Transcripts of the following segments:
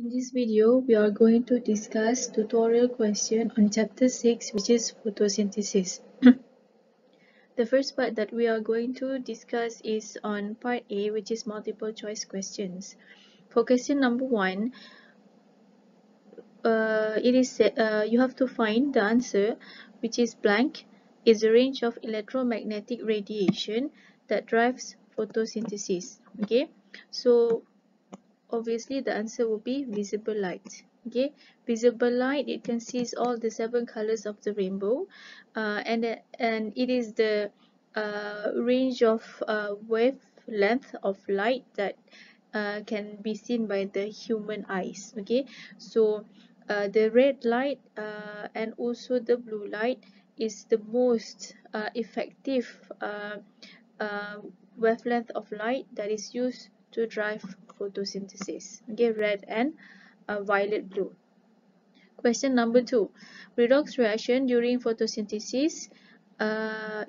In this video, we are going to discuss tutorial question on chapter 6, which is photosynthesis. The first part that we are going to discuss is on part A, which is multiple choice questions. For question number 1, you have to find the answer, which is blank, is the range of electromagnetic radiation that drives photosynthesis. Okay, so obviously the answer will be visible light. Okay, visible light, it consists all the 7 colors of the rainbow, and it is the range of wavelength of light that can be seen by the human eyes. Okay, so the red light and also the blue light is the most effective wavelength of light that is used to drive photosynthesis. Okay, red and violet blue. Question number 2. Redox reaction during photosynthesis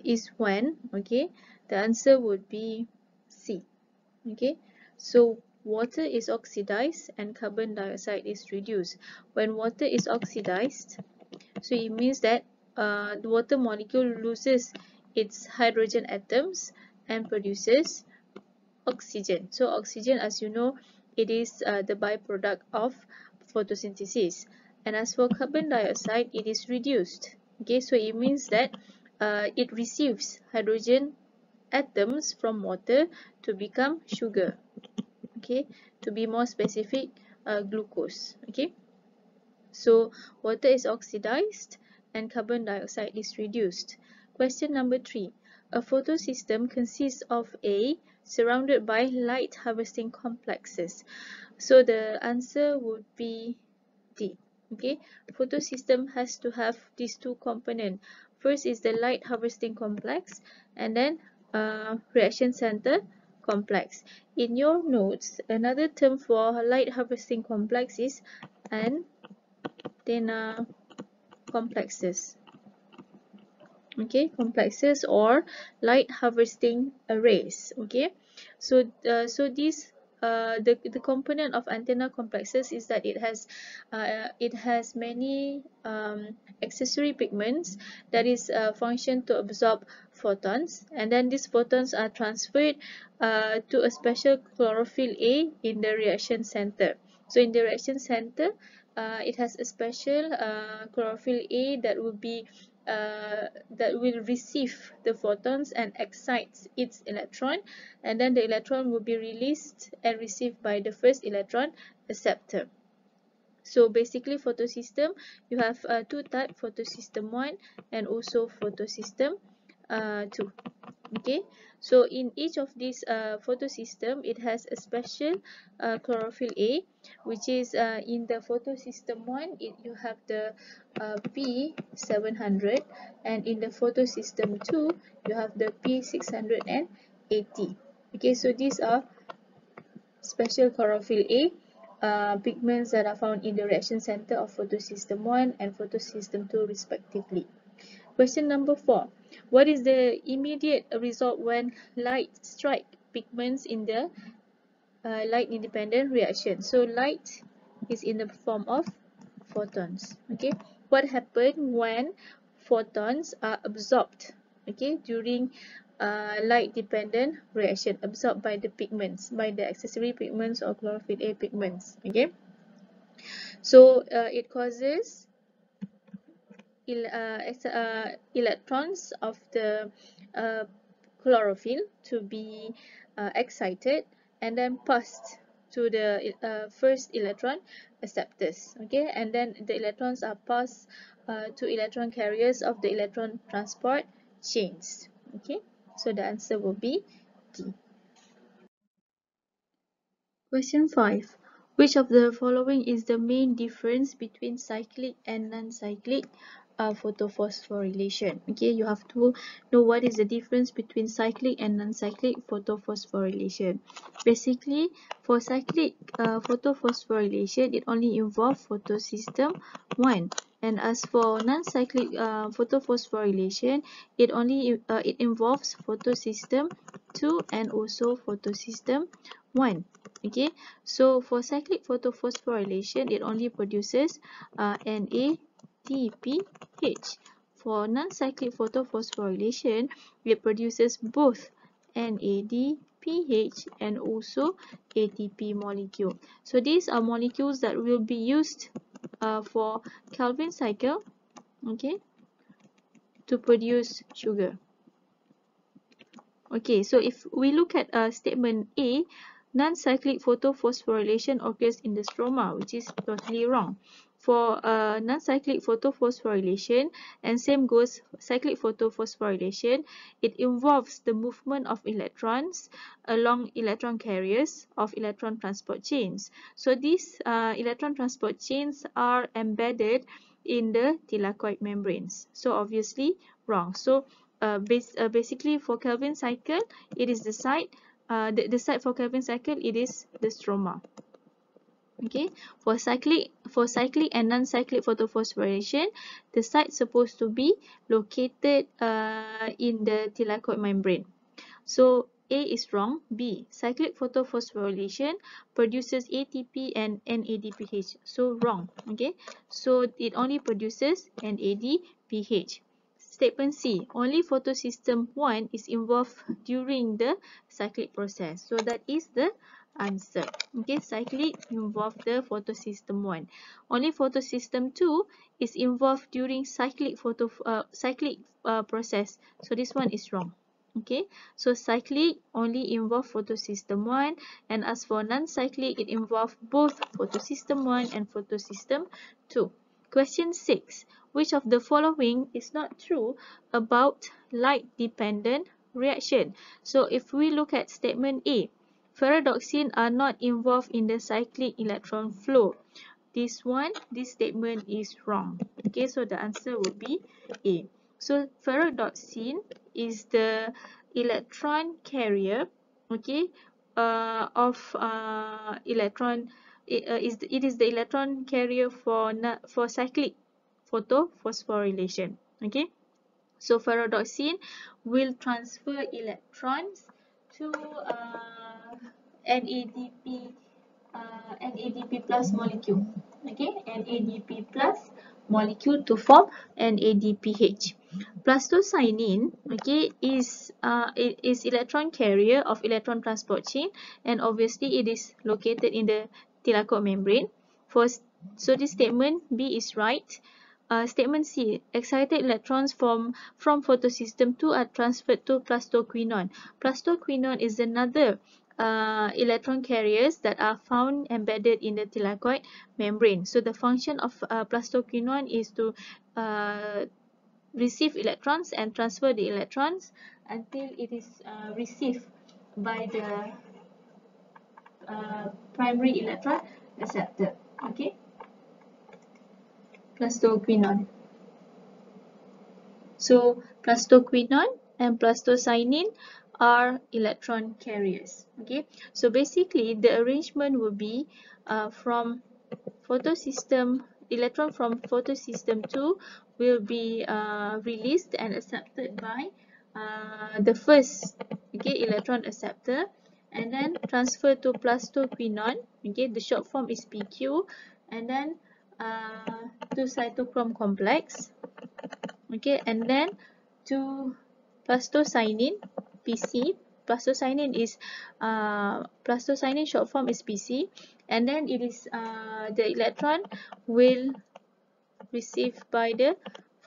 is when? Okay, the answer would be C. Okay, so water is oxidized and carbon dioxide is reduced. When water is oxidized, so it means that the water molecule loses its hydrogen atoms and produces oxygen. So oxygen, as you know, it is the byproduct of photosynthesis. And as for carbon dioxide, it is reduced. Okay, so it means that it receives hydrogen atoms from water to become sugar. Okay, to be more specific, glucose. Okay, so water is oxidized and carbon dioxide is reduced. Question number 3. A photosystem consists of A, surrounded by light harvesting complexes. So the answer would be D. Okay, photosystem has to have these two components. First is the light harvesting complex, and then reaction center complex. In your notes, another term for light harvesting complex is antenna complexes. Okay, complexes or light harvesting arrays. Okay, so these the component of antenna complexes is that it has many accessory pigments that is function to absorb photons, and then these photons are transferred to a special chlorophyll A in the reaction center. So in the reaction center, it has a special chlorophyll A that will be that will receive the photons and excites its electron, and then the electron will be released and received by the first electron acceptor. So basically, photosystem, you have two types, photosystem 1 and also photosystem 2. Okay, so in each of these photosystem, it has a special chlorophyll A, which is in the photosystem 1, you have the P700, and in the photosystem 2, you have the P680. Okay, so these are special chlorophyll A pigments that are found in the reaction center of photosystem 1 and photosystem 2 respectively. Question number 4. What is the immediate result when light strike pigments in the light independent reaction? So light is in the form of photons. Okay, what happens when photons are absorbed? Okay, during light dependent reaction, absorbed by the pigments, by the accessory pigments or chlorophyll A pigments. Okay, so it causes electrons of the chlorophyll to be excited and then passed to the first electron acceptors. Okay, and then the electrons are passed to electron carriers of the electron transport chains. Okay, so the answer will be D. Question 5. Which of the following is the main difference between cyclic and non-cyclic photophosphorylation? Okay, you have to know what is the difference between cyclic and non-cyclic photophosphorylation. Basically, for cyclic photophosphorylation, it only involves photosystem 1. And as for non-cyclic photophosphorylation, it involves photosystem 2 and also photosystem 1. Okay, so for cyclic photophosphorylation, it only produces NADPH. For non-cyclic photophosphorylation, it produces both NADPH and also ATP molecule. So these are molecules that will be used for Calvin cycle, okay, to produce sugar. Okay, so if we look at statement A, non-cyclic photophosphorylation occurs in the stroma, which is totally wrong. For non-cyclic photophosphorylation, and same goes cyclic photophosphorylation, it involves the movement of electrons along electron carriers of electron transport chains. So these electron transport chains are embedded in the thylakoid membranes. So obviously wrong. So basically for Calvin cycle, it is the site. The site for Calvin cycle, it is the stroma. Okay, for cyclic and non-cyclic photophosphorylation, the site supposed to be located in the thylakoid membrane. So A is wrong. B, cyclic photophosphorylation produces ATP and NADPH. So wrong. Okay, so it only produces NADPH. Statement C, only photosystem 1 is involved during the cyclic process. So that is the answer. Okay, cyclic involve the photosystem 1. Only photosystem 2 is involved during cyclic process. So this one is wrong. Okay, so cyclic only involve photosystem 1, and as for non-cyclic, it involves both photosystem 1 and photosystem 2. Question 6. Which of the following is not true about light-dependent reaction? So if we look at statement A, ferredoxin are not involved in the cyclic electron flow. This statement is wrong. Okay, so the answer will be A. So ferredoxin is the electron carrier, okay, of electron. It is the electron carrier for cyclic photophosphorylation. Okay, so ferredoxin will transfer electrons to NADP NADP plus molecule. Okay, NADP plus molecule to form NADPH. Plastocyanin, okay, it is electron carrier of electron transport chain, and obviously it is located in the thylakoid membrane. So this statement B is right. Statement C, excited electrons from photosystem 2 are transferred to plastoquinone. Plastoquinone is another electron carriers that are found embedded in the thylakoid membrane. So the function of plastoquinone is to receive electrons and transfer the electrons until it is received by the primary electron acceptor. Okay, plastoquinone. So plastoquinone and plastocyanin are electron carriers. Okay, so basically the arrangement will be from photosystem, electron from photosystem 2 will be released and accepted by the first, okay, electron acceptor, and then transfer to plastoquinone. Okay, the short form is PQ, and then to cytochrome complex. Okay, and then to plastocyanin, PC. Plastocyanin is plastocyanin short form is PC, and then it is the electron will received by the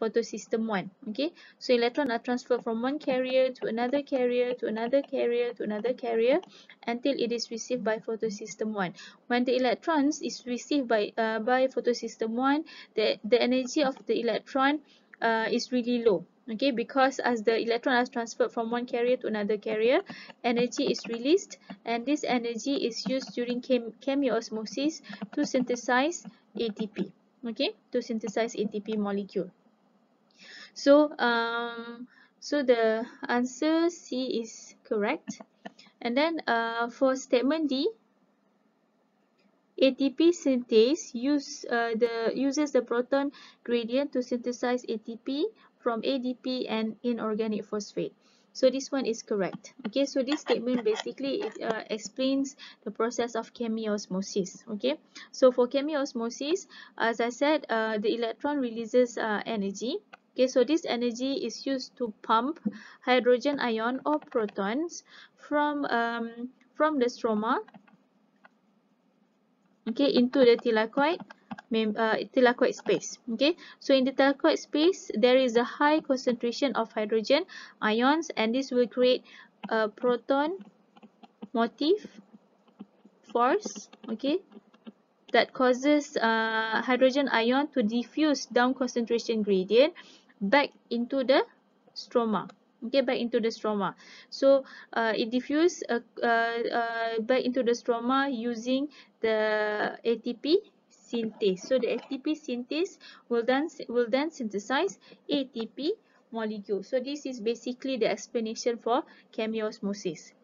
photosystem 1. Okay, so electrons are transferred from one carrier to another carrier to another carrier to another carrier until it is received by photosystem 1. When the electrons is received by photosystem 1, the energy of the electron is really low. Okay, because as the electron is transferred from one carrier to another carrier, energy is released, and this energy is used during chemiosmosis to synthesize ATP. Okay, to synthesize ATP molecule. So so the answer C is correct. And then for statement D, ATP synthase uses the proton gradient to synthesize ATP from ADP and inorganic phosphate. So this one is correct. Okay, so this statement basically explains the process of chemiosmosis. Okay, so for chemiosmosis, as I said, the electron releases energy. Okay, so this energy is used to pump hydrogen ion or protons from the stroma, okay, into the thylakoid space. Okay, so in the thylakoid space there is a high concentration of hydrogen ions, and this will create a proton motive force, okay, that causes hydrogen ion to diffuse down concentration gradient back into the stroma. Okay, back into the stroma. So it diffuses back into the stroma using the ATP synthase. So the ATP synthase will then synthesize ATP molecule. So this is basically the explanation for chemiosmosis.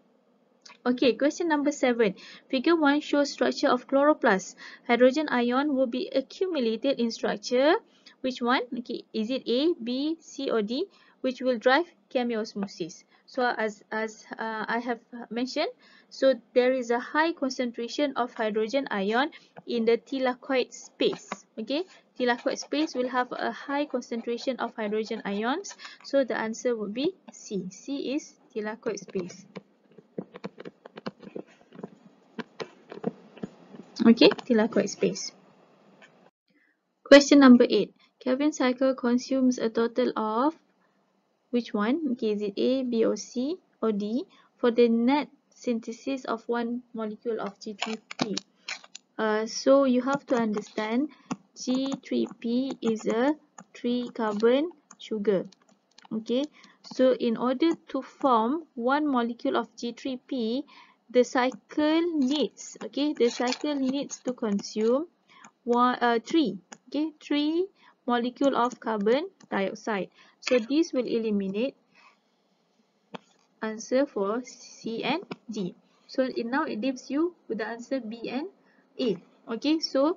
Okay, question number 7. Figure 1 shows structure of chloroplasts. Hydrogen ion will be accumulated in structure. Which one? Okay, is it A, B, C, or D? Which will drive chemiosmosis? So as I have mentioned, so there is a high concentration of hydrogen ion in the thylakoid space. Okay, thylakoid space will have a high concentration of hydrogen ions. So the answer would be C. C is thylakoid space. Okay, thylakoid space. Question number 8. Calvin cycle consumes a total of which one? Okay, is it A, B, or C, or D for the net synthesis of one molecule of G3P? So you have to understand G3P is a 3-carbon sugar. Okay, so in order to form one molecule of G3P, the cycle needs to consume three molecule of carbon dioxide. So this will eliminate answer for C and D. So now it leaves you with the answer B and A. Okay, so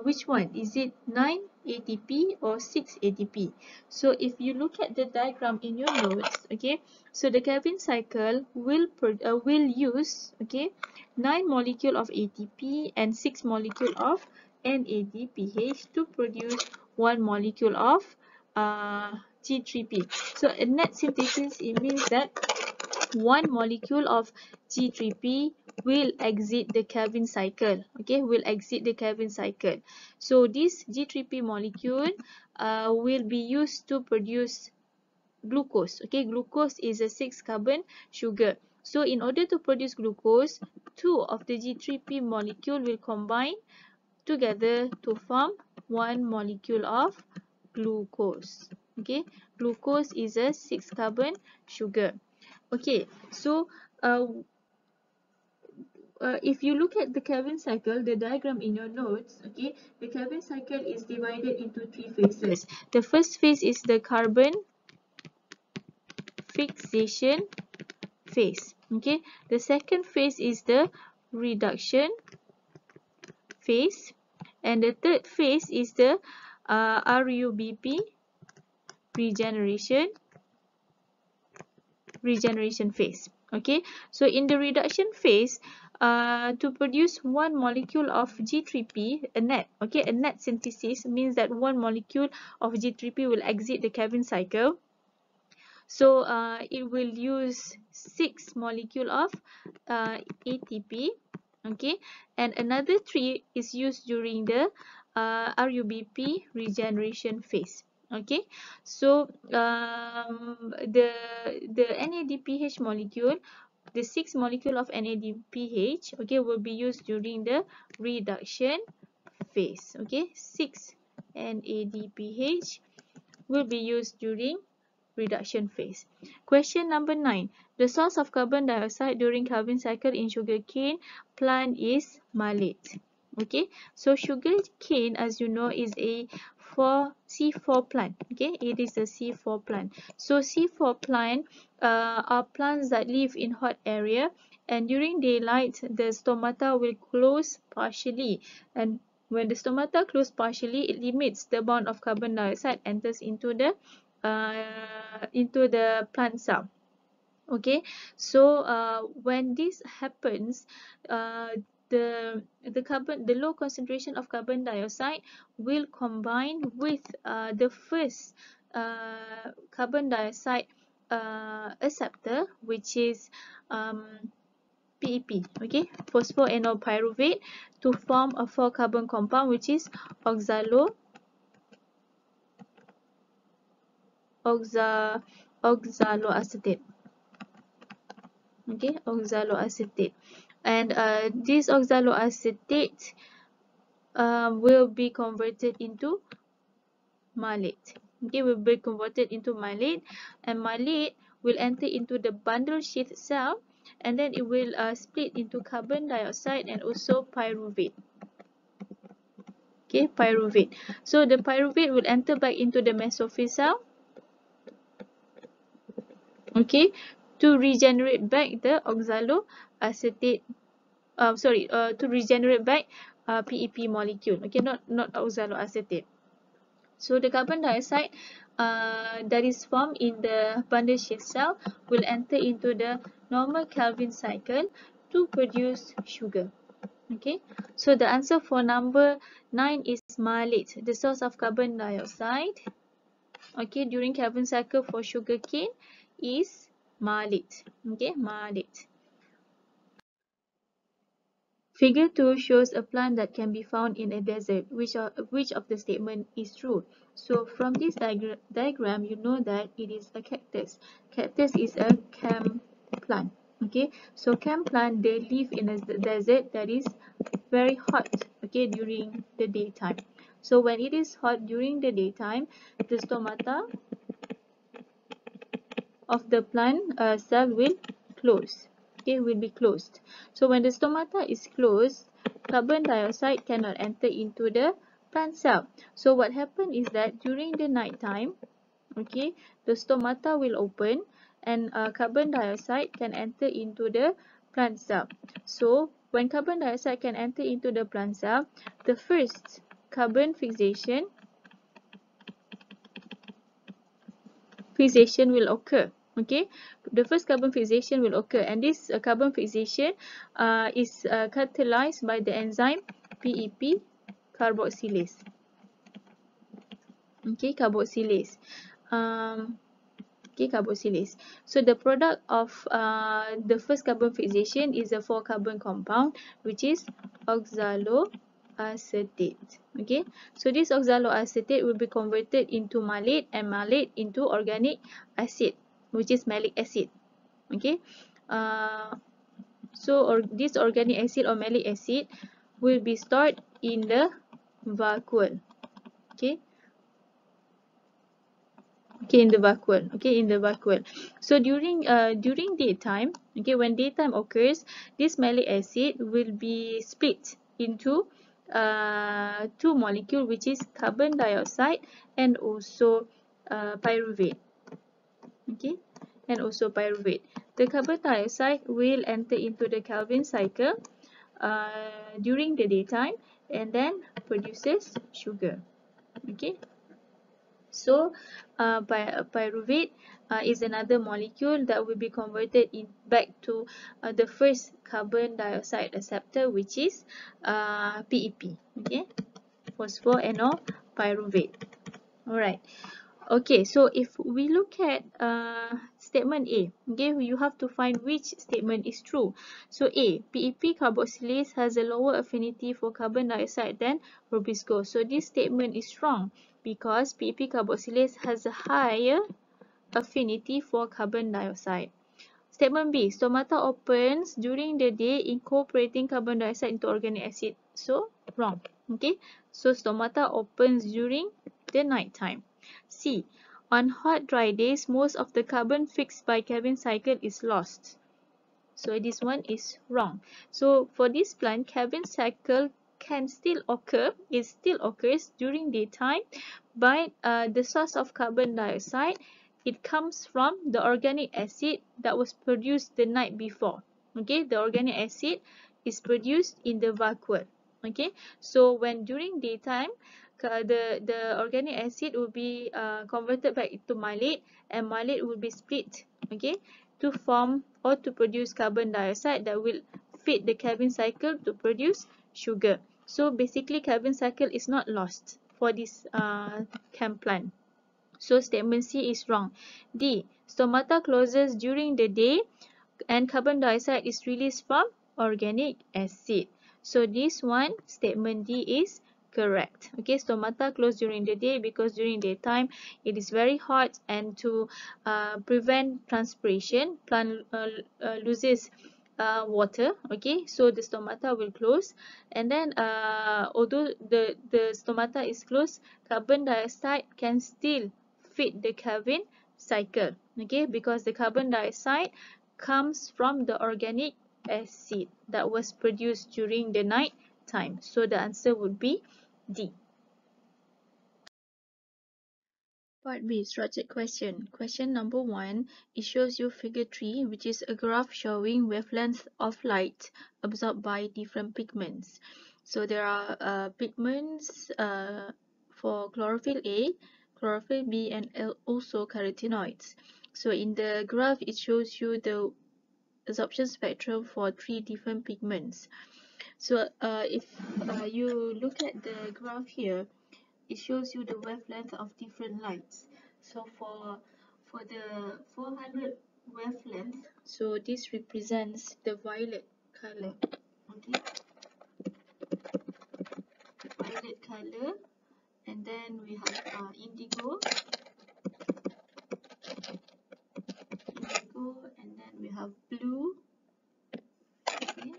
which one? Is it 9 ATP or 6 ATP? So if you look at the diagram in your notes, okay, so the Calvin cycle will use, okay, 9 molecule of ATP and 6 molecule of NADPH to produce 1 molecule of G3P. So a net synthesis, it means that 1 molecule of G3P will exit the Calvin cycle. Okay, will exit the Calvin cycle. So this G3P molecule will be used to produce glucose. Okay, glucose is a 6-carbon sugar. So in order to produce glucose, 2 of the G3P molecule will combine together to form 1 molecule of glucose. Okay, glucose is a 6-carbon sugar. Okay, so if you look at the Calvin cycle, the diagram in your notes, okay, the Calvin cycle is divided into 3 phases. The first phase is the carbon fixation phase. Okay, the second phase is the reduction phase, and the third phase is the RUBP regeneration phase. Okay, so in the reduction phase, to produce 1 molecule of G3P, a net, okay, a net synthesis means that 1 molecule of G3P will exit the Calvin cycle. So it will use 6 molecule of ATP, okay, and another 3 is used during the RUBP regeneration phase. Okay, so the NADPH molecule, the 6 molecule of NADPH, okay, will be used during the reduction phase. Okay, 6 NADPH will be used during reduction phase. Question number 9. The source of carbon dioxide during Calvin cycle in sugarcane plant is malate. Okay, so sugarcane, as you know, is a C4 plant. Okay, it is a C4 plant. So C4 plant are plants that live in hot area, and during daylight the stomata will close partially, and when the stomata close partially, it limits the amount of carbon dioxide enters into the into the plant cell. Okay, so when this happens, the low concentration of carbon dioxide will combine with the first carbon dioxide acceptor, which is PEP, okay, phosphoenolpyruvate, to form a 4-carbon compound, which is oxaloacetate. Okay, oxaloacetate, and this oxaloacetate will be converted into malate. Okay, will be converted into malate, and malate will enter into the bundle sheath cell, and then it will split into carbon dioxide and also pyruvate. Okay, pyruvate. So the pyruvate will enter back into the mesophyll cell. Okay, to regenerate back the oxaloacetate. To regenerate back PEP molecule. Okay, not oxaloacetate. So the carbon dioxide that is formed in the bundle sheath cell will enter into the normal Calvin cycle to produce sugar. Okay, so the answer for number 9 is malate, the source of carbon dioxide. Okay, during Calvin cycle for sugarcane is malate. Okay, malate. Figure 2 shows a plant that can be found in a desert. Which of the statement is true? So from this diagram, you know that it is a cactus. Cactus is a chem plant. Okay, so chem plant, they live in a desert that is very hot, okay, during the daytime. So when it is hot during the daytime, the stomata of the plant cell will close. Okay, will be closed. So when the stomata is closed, carbon dioxide cannot enter into the plant cell. So what happens is that during the night time, okay, the stomata will open, and carbon dioxide can enter into the plant cell. So when carbon dioxide can enter into the plant cell, the first carbon fixation will occur. Okay, the first carbon fixation will occur, and this carbon fixation is catalyzed by the enzyme PEP carboxylase. Okay, carboxylase. Okay, carboxylase. So the product of the first carbon fixation is a 4-carbon compound, which is oxaloacetate. Okay, so this oxaloacetate will be converted into malate, and malate into organic acid, which is malic acid. Okay, this organic acid or malic acid will be stored in the vacuole. Okay, in the vacuole. Okay, in the vacuole. So during daytime, okay, when daytime occurs, this malic acid will be split into 2 molecules, which is carbon dioxide and also pyruvate. Okay, and also pyruvate. The carbon dioxide will enter into the Calvin cycle during the daytime, and then produces sugar. Okay, so pyruvate is another molecule that will be converted back to the first carbon dioxide acceptor, which is PEP. Okay, phosphoenolpyruvate. Alright. Okay, so if we look at statement A, okay, you have to find which statement is true. So A, PEP carboxylase has a lower affinity for carbon dioxide than rubisco. So this statement is wrong because PEP carboxylase has a higher affinity for carbon dioxide. Statement B, stomata opens during the day incorporating carbon dioxide into organic acid. So wrong. Okay, so stomata opens during the night time. C, on hot dry days, most of the carbon fixed by Calvin cycle is lost. So this one is wrong. So for this plant, Calvin cycle can still occur. It still occurs during daytime, but the source of carbon dioxide, it comes from the organic acid that was produced the night before. Okay, the organic acid is produced in the vacuole. Okay, so when during daytime, the organic acid will be converted back into malate, and malate will be split, okay, to form or to produce carbon dioxide that will feed the Calvin cycle to produce sugar. So basically Calvin cycle is not lost for this chem plant. So statement C is wrong. D, stomata closes during the day and carbon dioxide is released from organic acid. So this one, statement D, is correct. Okay, stomata close during the day because during daytime it is very hot, and to prevent transpiration, plant loses water. Okay, so the stomata will close, and then although the stomata is closed, carbon dioxide can still feed the Calvin cycle. Okay, because the carbon dioxide comes from the organic acid that was produced during the night time. So the answer would be D. Part B, structured question. Question number 1, it shows you figure 3, which is a graph showing wavelength of light absorbed by different pigments. So there are pigments for chlorophyll A, chlorophyll B, and also carotenoids. So in the graph, it shows you the absorption spectrum for 3 different pigments. So if you look at the graph here, it shows you the wavelength of different lights. So for the 400 wavelength, so this represents the violet color. Okay, violet color, and then we have indigo, and then we have blue. Okay,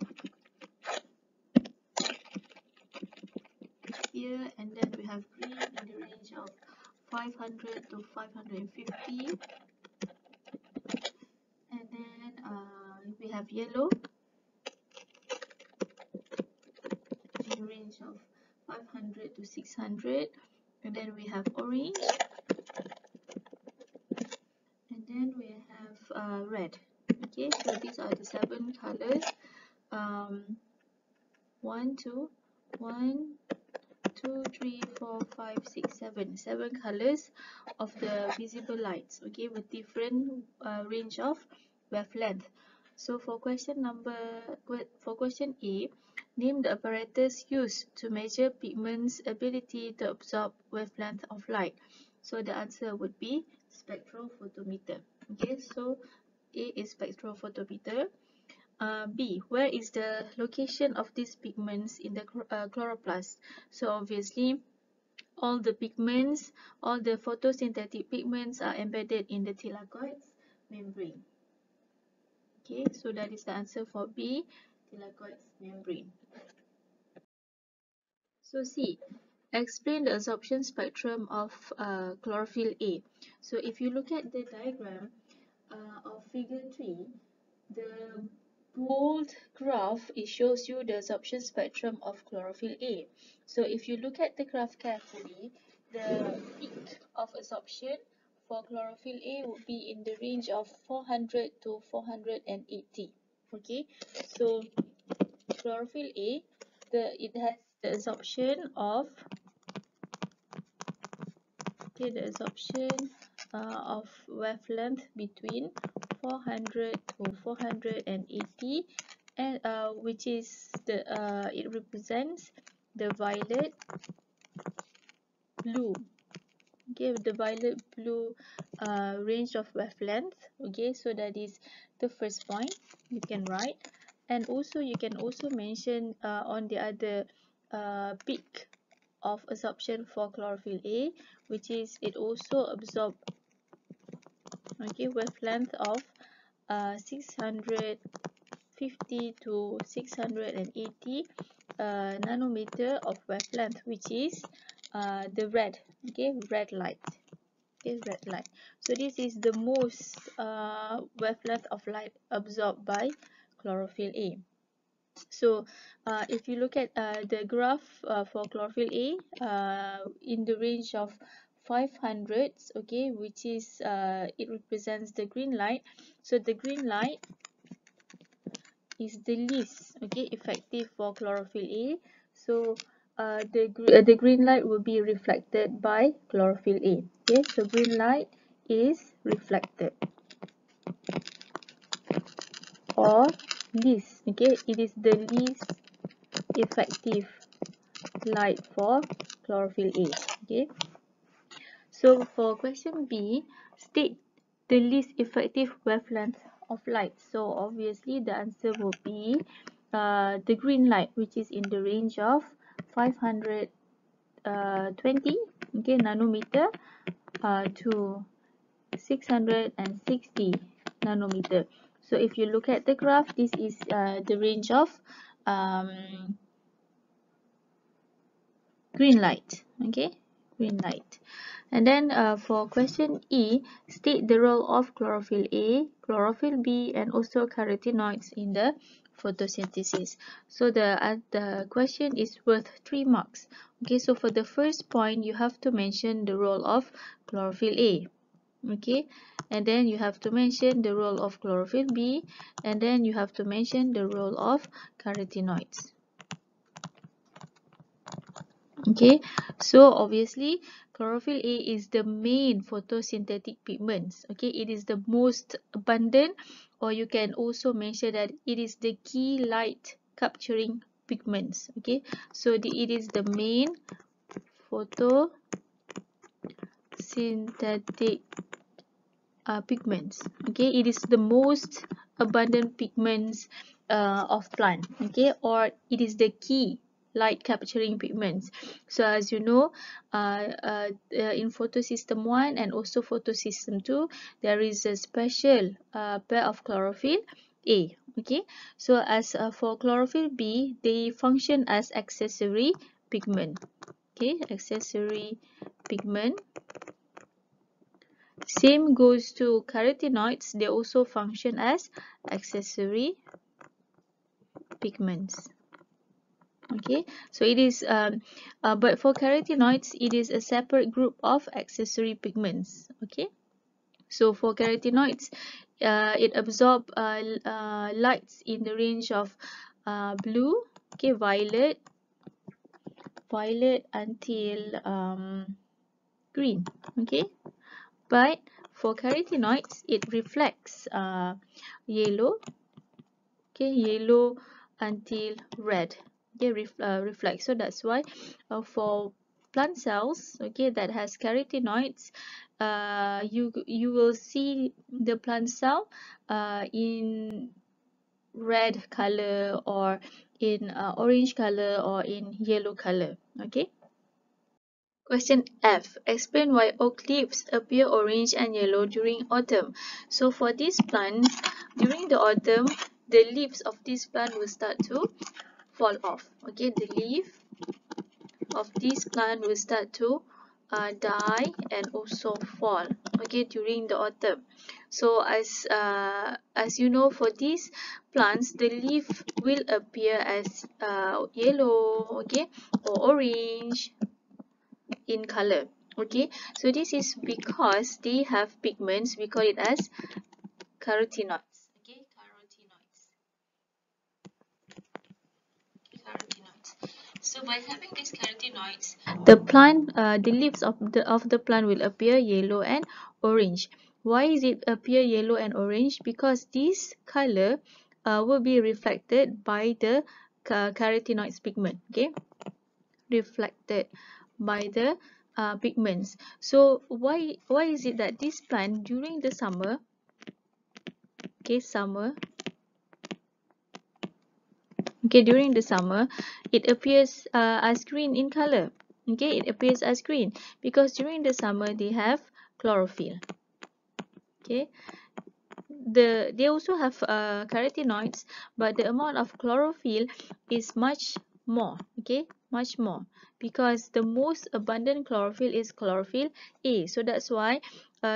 here, and then we have green in the range of 500 to 550, and then we have yellow in the range of 500 to 600, and then we have orange, and then we have red. Okay, so these are the 7 colors. 1 2 1 2 3 4 5 6 7 colors of the visible lights, okay, with different range of wavelength. So for question A, name the apparatus used to measure pigments' ability to absorb wavelength of light. So the answer would be spectrophotometer. Okay, so A is spectrophotometer. B, where is the location of these pigments in the chloroplast? So obviously all the pigments, all the photosynthetic pigments are embedded in the thylakoid's membrane. Okay, so that is the answer for B, thylakoid's membrane. So C, explain the absorption spectrum of chlorophyll A. So if you look at the diagram of figure 3, the bold graph, it shows you the absorption spectrum of chlorophyll A. So if you look at the graph carefully, the peak of absorption for chlorophyll A would be in the range of 400 to 480. Okay, so chlorophyll A, it has the absorption of of wavelength between 400 to 480, and which is it represents the violet blue. Okay, the violet blue range of wavelength. Okay, so that is the first point you can write, and also you can also mention on the other peak of absorption for chlorophyll A, which is it also absorbs, okay, wavelength of 650 to 680 nanometer of wavelength, which is the red, okay, red light. Okay, red light. So this is the most wavelength of light absorbed by chlorophyll A. So if you look at the graph for chlorophyll A in the range of 500, okay, which is it represents the green light. So the green light is the least, okay, effective for chlorophyll A. So the green light will be reflected by chlorophyll A. Okay, so green light is reflected, or least. Okay, it is the least effective light for chlorophyll A. Okay, so for question B, state the least effective wavelength of light. So obviously the answer will be the green light, which is in the range of 520 okay, nanometer to 660 nanometer. So if you look at the graph, this is the range of green light. Okay, green light. And then for question E, state the role of chlorophyll A, chlorophyll B, and also carotenoids in the photosynthesis. So the question is worth 3 marks. Okay, so for the first point, you have to mention the role of chlorophyll A. Okay, and then you have to mention the role of chlorophyll B, and then you have to mention the role of carotenoids. Okay, so obviously chlorophyll A is the main photosynthetic pigments. Okay, it is the most abundant, or you can also mention that it is the key light capturing pigments. Okay, so it is the main photosynthetic pigments. Okay, it is the most abundant pigments of plant. Okay, or it is the key light capturing pigments. So as you know, in photosystem 1 and also photosystem 2, there is a special pair of chlorophyll A. Okay, so as for chlorophyll B, they function as accessory pigment. Okay, accessory pigment. Same goes to carotenoids. They also function as accessory pigments. Okay, so it is but for carotenoids, it is a separate group of accessory pigments. Okay, so for carotenoids, it absorbs lights in the range of blue, okay, violet until green. Okay, but for carotenoids, it reflects yellow, okay, yellow until red. Okay, reflect. So that's why for plant cells, okay, that has carotenoids, you will see the plant cell in red color, or in orange color, or in yellow color. Okay. Question F. Explain why oak leaves appear orange and yellow during autumn. So for these plants, during the autumn, the leaves of this plant will start to fall off. Okay, the leaf of this plant will start to die and also fall. Okay, during the autumn. So as you know, for these plants, the leaf will appear as yellow, okay, or orange in color. Okay, so this is because they have pigments. We call it as carotenoids. Okay, carotenoids. So by having these carotenoids, the leaves of the plant will appear yellow and orange. Why is it appear yellow and orange? Because this color will be reflected by the carotenoids pigment. Okay, reflected by the pigments. So why is it that this plant during the summer, okay, during the summer, it appears as green in color. Okay, it appears as green because during the summer they have chlorophyll. Okay, they also have carotenoids, but the amount of chlorophyll is much more. Okay, much more, because the most abundant chlorophyll is chlorophyll A. So that's why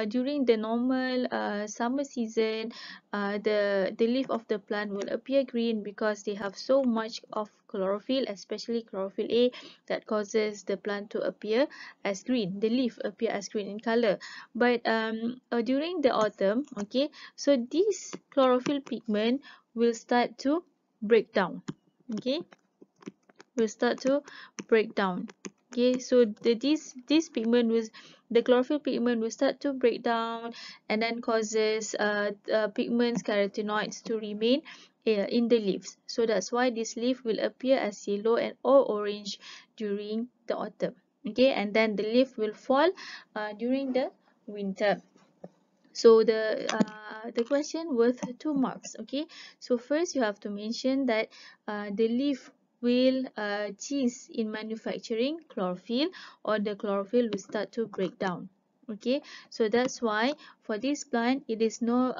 during the normal summer season, the leaf of the plant will appear green because they have so much of chlorophyll, especially chlorophyll A, that causes the plant to appear as green. The leaf appear as green in color. But during the autumn, okay, so this chlorophyll pigment will start to break down. Okay, will start to break down. Okay, so this pigment will, the chlorophyll pigment will start to break down and then causes pigments, carotenoids to remain in the leaves. So that's why this leaf will appear as yellow and or orange during the autumn. Okay, and then the leaf will fall during the winter. So the question worth 2 marks. Okay, so first you have to mention that the leaf will cease in manufacturing chlorophyll, or the chlorophyll will start to break down. Okay, so that's why for this plant it is no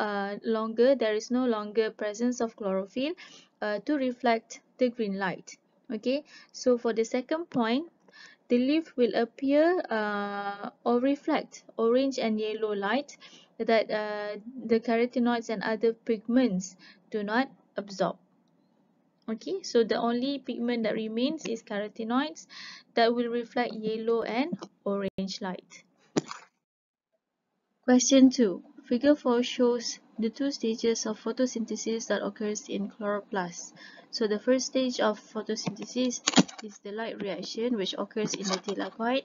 longer, there is no longer presence of chlorophyll to reflect the green light. Okay, so for the second point, the leaf will appear or reflect orange and yellow light that the carotenoids and other pigments do not absorb. Okay, so the only pigment that remains is carotenoids that will reflect yellow and orange light. Question 2. Figure 4 shows the 2 stages of photosynthesis that occurs in chloroplasts. So the first stage of photosynthesis is the light reaction, which occurs in the thylakoid,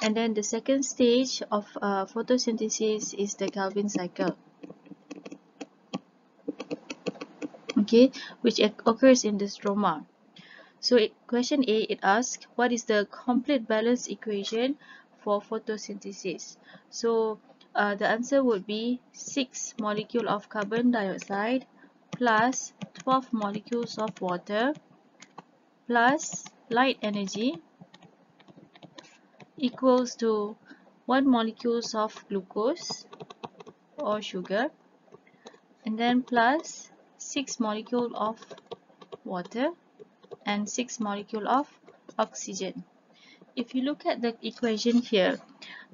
and then the second stage of photosynthesis is the Calvin cycle. Okay, which occurs in the stroma. So question A, it asks, what is the complete balance equation for photosynthesis? So the answer would be 6 molecules of carbon dioxide plus 12 molecules of water plus light energy equals to 1 molecules of glucose or sugar, and then plus 6 molecules of water and 6 molecules of oxygen. If you look at the equation here,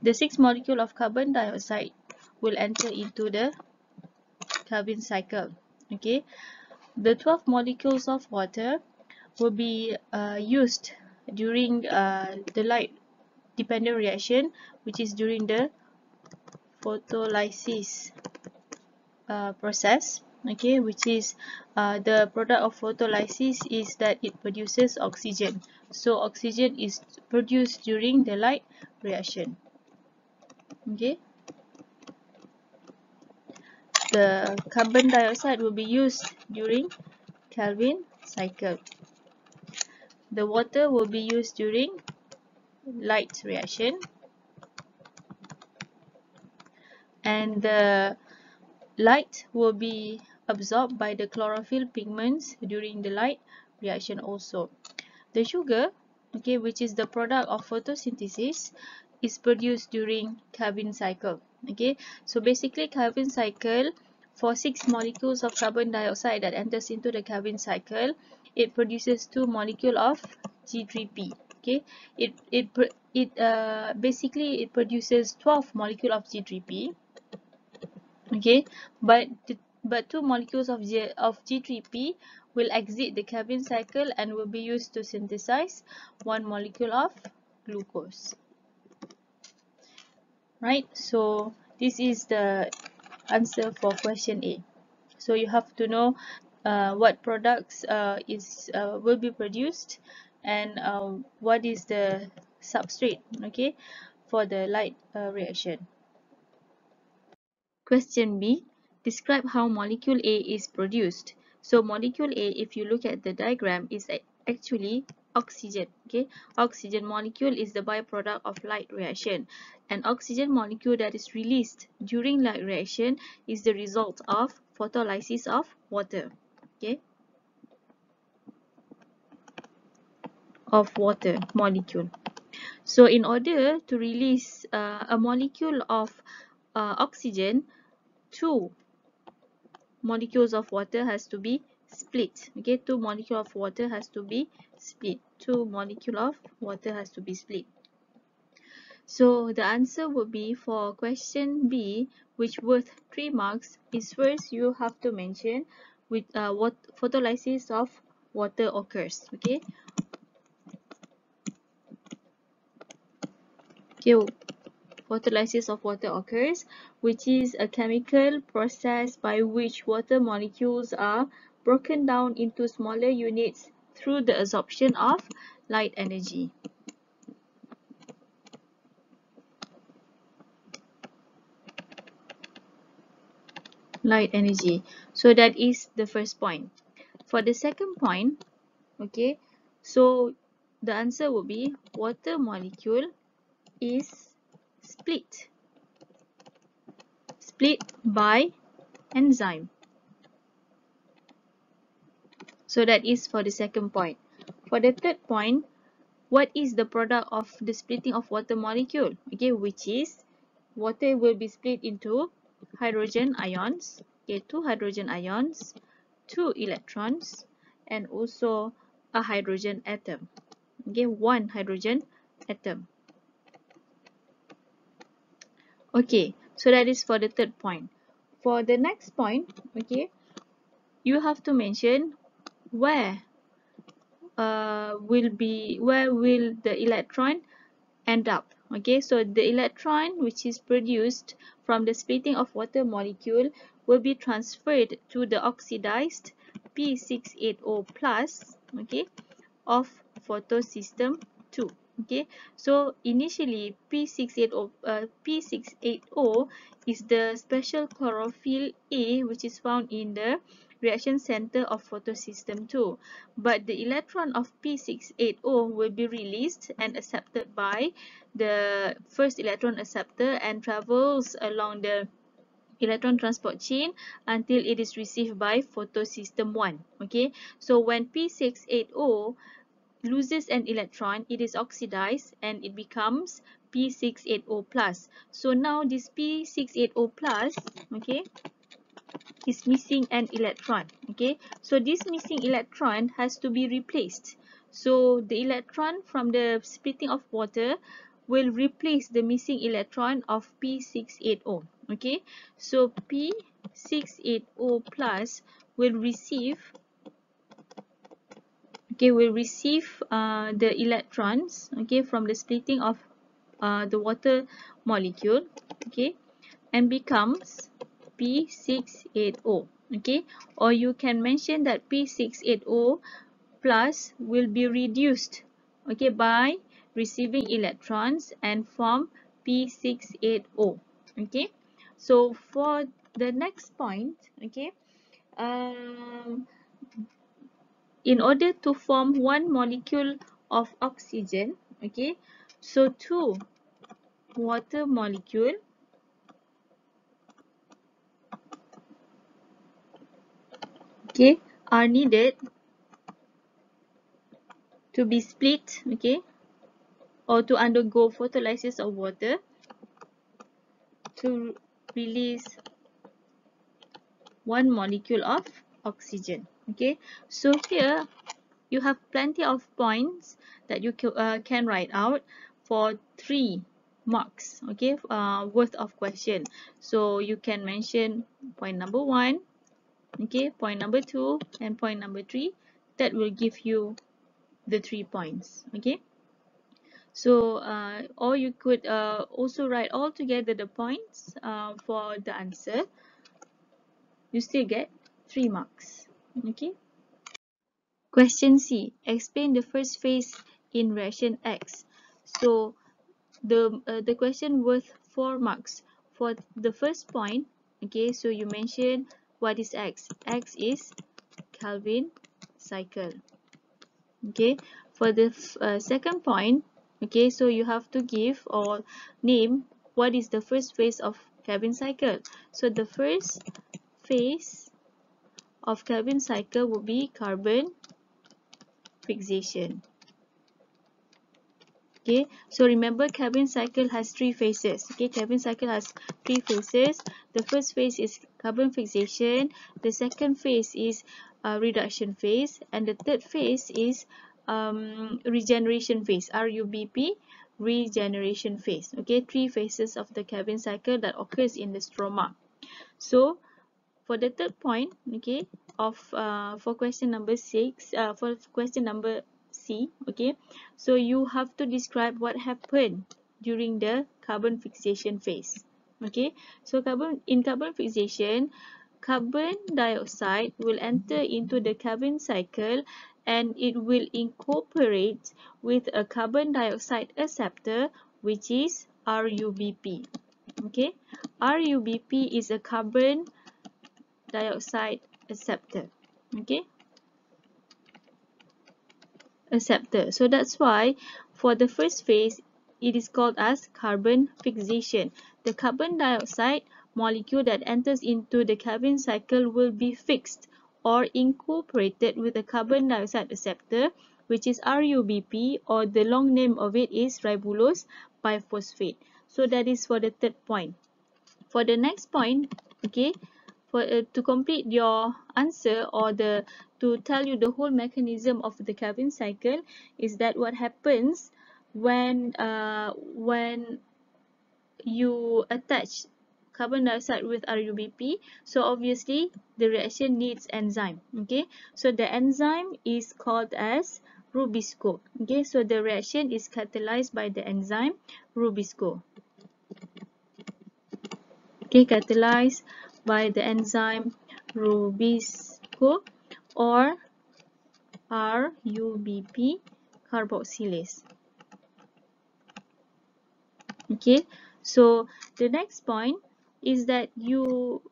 the 6 molecule of carbon dioxide will enter into the Calvin cycle. Okay, the 12 molecules of water will be used during the light dependent reaction, which is during the photolysis process. Okay, which is the product of photolysis is that it produces oxygen. So oxygen is produced during the light reaction. Okay, the carbon dioxide will be used during Calvin cycle. The water will be used during light reaction, and the light will be absorbed by the chlorophyll pigments during the light reaction also. The sugar, okay, which is the product of photosynthesis, is produced during Calvin cycle. Okay, so basically Calvin cycle, for 6 molecules of carbon dioxide that enters into the Calvin cycle, it produces 2 molecules of G3P. Okay, basically it produces 12 molecules of G3P. Okay, but 2 molecules of G3P will exit the Calvin cycle and will be used to synthesize 1 molecule of glucose. Right, so this is the answer for question A. So you have to know what products will be produced, and what is the substrate, okay, for the light reaction. Question B. Describe how molecule A is produced. So molecule A, if you look at the diagram, is actually oxygen. Okay, oxygen molecule is the byproduct of light reaction, and oxygen molecule that is released during light reaction is the result of photolysis of water. Okay, of water molecule. So in order to release a molecule of oxygen, 2 molecules of water has to be split. Okay, 2 molecules of water has to be split. 2 molecules of water has to be split. So the answer would be for question B, which worth 3 marks, is first you have to mention with what photolysis of water occurs. Okay. Okay. Photolysis of water occurs, which is a chemical process by which water molecules are broken down into smaller units through the absorption of light energy. Light energy. So that is the first point. For the second point, okay, so the answer would be water molecule is split by enzyme. So that is for the second point. For the third point, what is the product of the splitting of water molecule? Okay, which is water will be split into hydrogen ions, okay, 2 hydrogen ions, 2 electrons, and also a hydrogen atom, okay, 1 hydrogen atom. Okay, so that is for the third point. For the next point, okay, you have to mention where will the electron end up. Okay, so the electron which is produced from the splitting of water molecule will be transferred to the oxidized P680 plus, okay, of photosystem 2. Okay, so initially P680 is the special chlorophyll A which is found in the reaction center of photosystem 2, but the electron of P680 will be released and accepted by the first electron acceptor and travels along the electron transport chain until it is received by photosystem 1. Okay, so when P680 loses an electron, it is oxidized and it becomes P680 plus. So now this P680 plus, okay, is missing an electron. Okay, so this missing electron has to be replaced. So the electron from the splitting of water will replace the missing electron of P680. Okay, so P680 plus will receive the electrons, okay, from the splitting of the water molecule, okay, and becomes P680. Okay, or you can mention that P680 plus will be reduced, okay, by receiving electrons and form P680. Okay, so for the next point, okay, in order to form one molecule of oxygen, okay, so 2 water molecule, okay, are needed to be split, okay, or to undergo photolysis of water to release one molecule of oxygen. Okay, so here you have plenty of points that you can write out for 3 marks, okay, worth of question. So you can mention point number 1, okay, point number 2, and point number 3. That will give you the 3 points. Okay, so or you could also write all together the points for the answer. You still get 3 marks. Okay. Question C. Explain the first phase in reaction X. So the question worth 4 marks. For the first point, okay, so you mention what is X. X is Calvin cycle. Okay, for the second point, okay, so you have to give or name what is the first phase of Calvin cycle. So the first phase of Calvin cycle would be carbon fixation. Okay, so remember Calvin cycle has 3 phases. Okay, Calvin cycle has 3 phases. The first phase is carbon fixation, the second phase is reduction phase, and the third phase is regeneration phase, RUBP, regeneration phase. Okay, 3 phases of the Calvin cycle that occurs in the stroma. So for the third point, okay, of for question number 6, for question number C, okay, so you have to describe what happened during the carbon fixation phase. Okay, so in carbon fixation, carbon dioxide will enter into the Calvin cycle and it will incorporate with a carbon dioxide acceptor, which is RUBP. Okay, RUBP is a carbon dioxide acceptor. Okay, acceptor. So that's why for the first phase it is called as carbon fixation. The carbon dioxide molecule that enters into the Calvin cycle will be fixed or incorporated with a carbon dioxide acceptor, which is RUBP, or the long name of it is ribulose biphosphate. So that is for the third point. For the next point, okay, for to complete your answer, or to tell you the whole mechanism of the Calvin cycle, is that what happens when you attach carbon dioxide with RUBP. So obviously the reaction needs enzyme. Okay, so the enzyme is called as Rubisco. Okay, so the reaction is catalyzed by the enzyme Rubisco. Okay, catalyzed by the enzyme Rubisco or RUBP carboxylase. Okay, so the next point is that you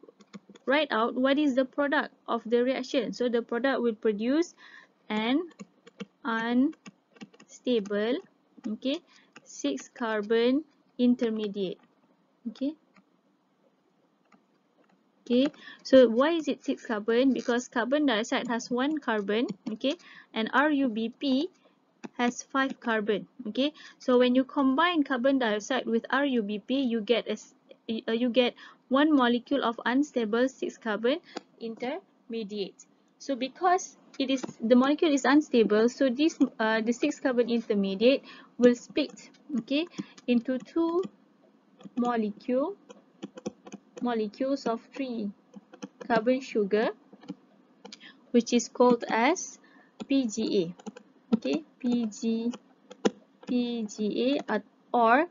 write out what is the product of the reaction. So the product will produce an unstable, okay, 6-carbon intermediate. Okay. Okay, so why is it 6 carbon? Because carbon dioxide has 1 carbon, okay, and RUBP has 5 carbon. Okay, so when you combine carbon dioxide with RUBP, you get one molecule of unstable 6 carbon intermediate. So because the molecule is unstable, so this the 6 carbon intermediate will split, okay, into 2 molecules of 3 carbon sugar, which is called as PGA. Okay, PGA or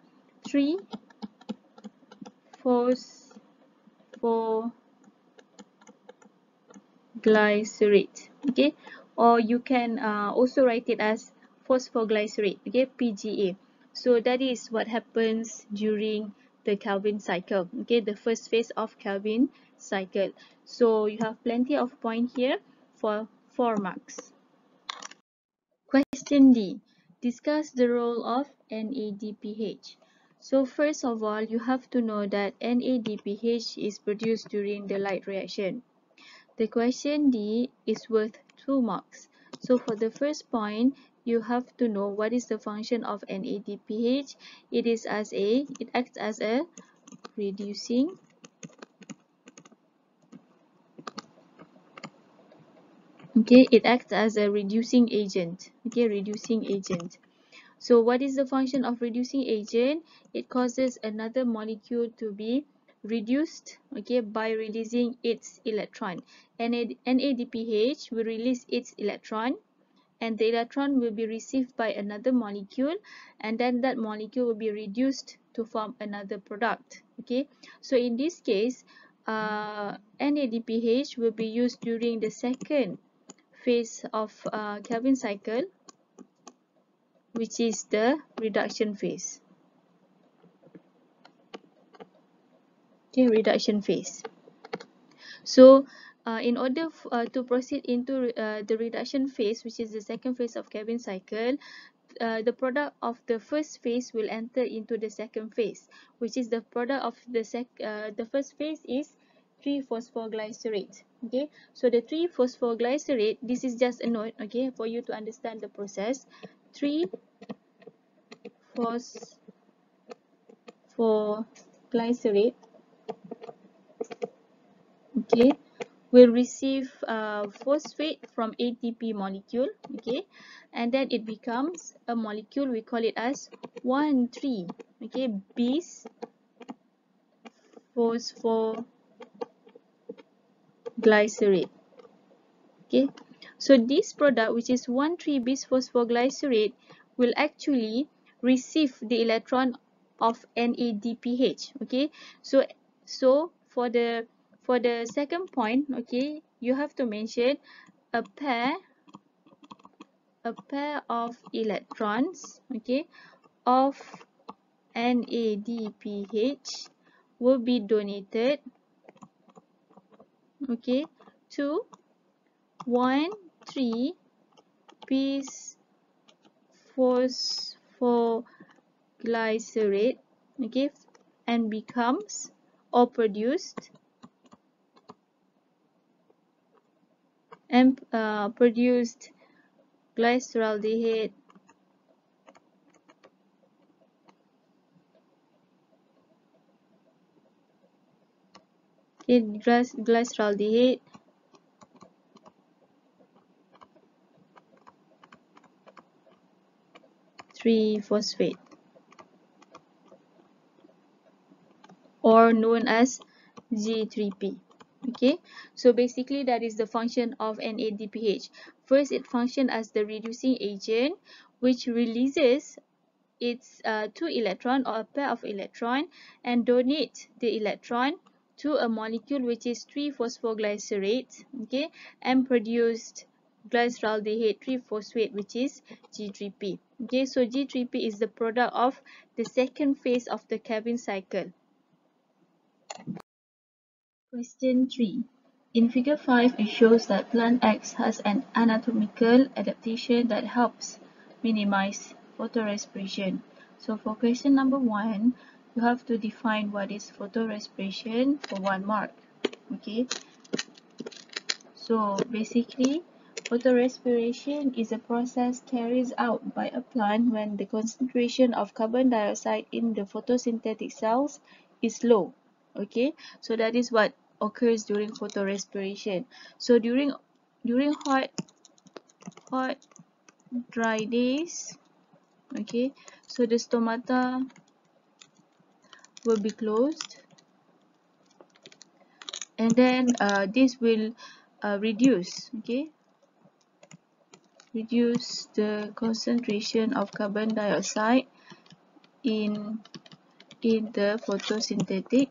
3-phosphoglycerate. Okay, or you can also write it as phosphoglycerate. Okay, PGA. So that is what happens during the Calvin cycle. Okay, the first phase of Calvin cycle. So you have plenty of points here for 4 marks. Question D. Discuss the role of NADPH. So first of all, you have to know that NADPH is produced during the light reaction. The question D is worth 2 marks. So for the first point, you have to know what is the function of NADPH. It acts as a reducing it acts as a reducing agent. Reducing agent. So what is the function of reducing agent? It causes another molecule to be reduced, by releasing its electron. NADPH will release its electron, and the electron will be received by another molecule, and then that molecule will be reduced to form another product. So in this case, NADPH will be used during the second phase of Calvin cycle, which is the reduction phase. Reduction phase. So in order to proceed into the reduction phase, which is the second phase of Calvin cycle, the product of the first phase will enter into the second phase, which is the product of the first phase is 3-phosphoglycerate. So the 3-phosphoglycerate, this is just a note, for you to understand the process. 3-phosphoglycerate, will receive phosphate from ATP molecule, and then it becomes a molecule. We call it as 1,3, bis phosphoglycerate. So this product, which is 1,3 bis phosphoglycerate, will actually receive the electron of NADPH. So for the second point, you have to mention a pair a pair of electrons, okay, of NADPH will be donated, okay, to 1,3-bis phosphoglycerate, okay, and becomes or produced glyceraldehyde, glyceraldehyde 3-phosphate, or known as G3P. Okay, so basically that is the function of NADPH. First, it functions as the reducing agent, which releases its 2 electron or a pair of electron and donate the electron to a molecule which is 3-phosphoglycerate, okay, and produced glyceraldehyde 3-phosphate, which is G3P. Okay, so G3P is the product of the second phase of the Calvin cycle. Question 3. In figure 5, it shows that plant X has an anatomical adaptation that helps minimize photorespiration. So for question number 1, you have to define what is photorespiration for 1 mark. Okay, so basically photorespiration is a process carried out by a plant when the concentration of carbon dioxide in the photosynthetic cells is low. Okay, so that is what occurs during photorespiration. So during hot dry days, okay, so the stomata will be closed, and then this will reduce the concentration of carbon dioxide in the photosynthetic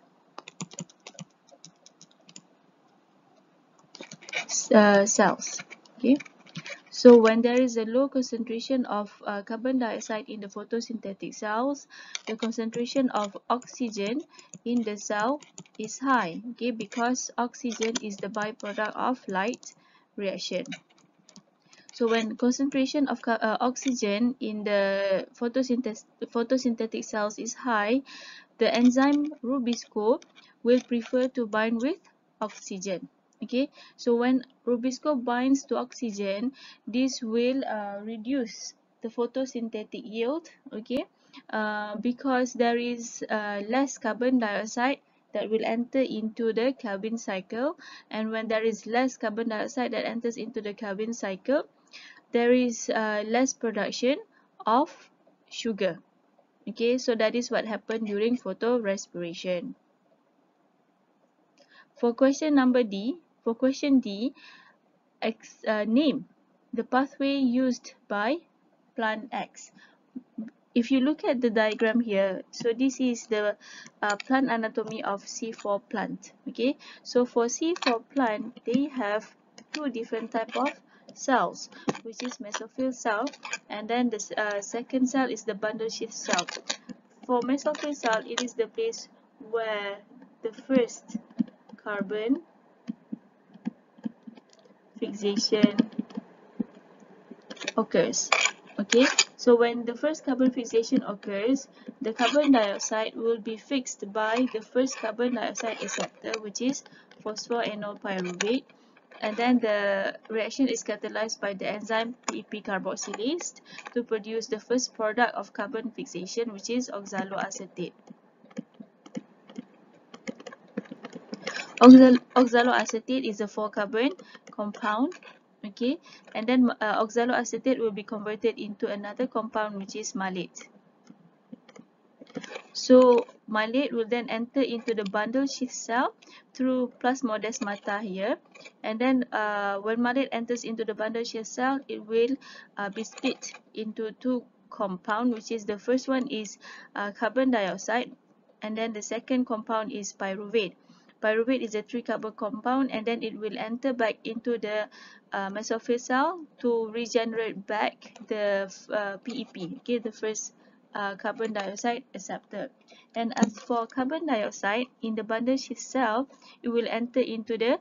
cells. Okay, so when there is a low concentration of carbon dioxide in the photosynthetic cells, the concentration of oxygen in the cell is high, okay, because oxygen is the byproduct of light reaction. So when concentration of oxygen in the photosynthetic cells is high, the enzyme Rubisco will prefer to bind with oxygen. Okay, so when Rubisco binds to oxygen, this will reduce the photosynthetic yield, okay, because there is less carbon dioxide that will enter into the Calvin cycle, and when there is less carbon dioxide that enters into the Calvin cycle, there is less production of sugar. Okay, so that is what happened during photorespiration. For question D, name the pathway used by plant X. If you look at the diagram here, so this is the plant anatomy of C4 plant. Okay, so for C4 plant, they have 2 different type of cells, which is mesophyll cell, and then the second cell is the bundle sheath cell. For mesophyll cell, it is the place where the first carbon fixation occurs. Okay, so when the first carbon fixation occurs, the carbon dioxide will be fixed by the first carbon dioxide acceptor, which is phosphoenol pyruvate, and then the reaction is catalyzed by the enzyme Pep Carboxylase to produce the first product of carbon fixation, which is oxaloacetate. Oxaloacetate is a 4-carbon compound, okay, and then oxaloacetate will be converted into another compound, which is malate. So malate will then enter into the bundle sheath cell through plasmodesmata here, and then when malate enters into the bundle sheath cell, it will be split into 2 compounds, which is the first one is carbon dioxide, and then the second compound is pyruvate. Pyruvate is a 3-carbon compound, and then it will enter back into the mesophyll cell to regenerate back the PEP, okay, the first carbon dioxide acceptor. And as for carbon dioxide in the bundle sheath cell, it will enter into the